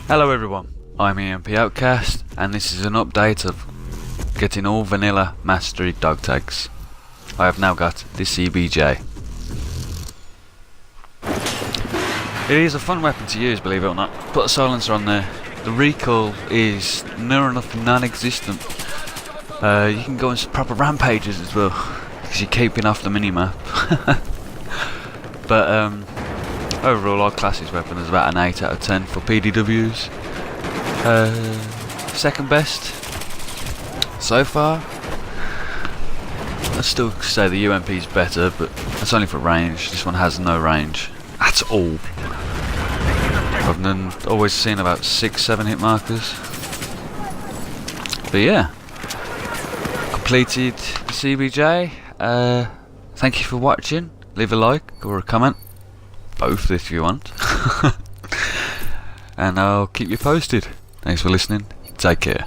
Hello everyone, I'm EMP Outcast and this is an update of getting all vanilla mastery dog tags. I have now got the CBJ. It is a fun weapon to use, believe it or not. Put a silencer on there. The recoil is near enough non-existent. You can go on some proper rampages as well because you're keeping off the minimap. But overall, I'd class this weapon as about an 8 out of 10 for PDWs. Second best so far. I'd still say the UMP is better, but that's only for range. This one has no range at all. I've always seen about 6-7 hit markers. But yeah, completed the CBJ. Thank you for watching. Leave a like or a comment, both if you want. And I'll keep you posted. Thanks for listening. Take care.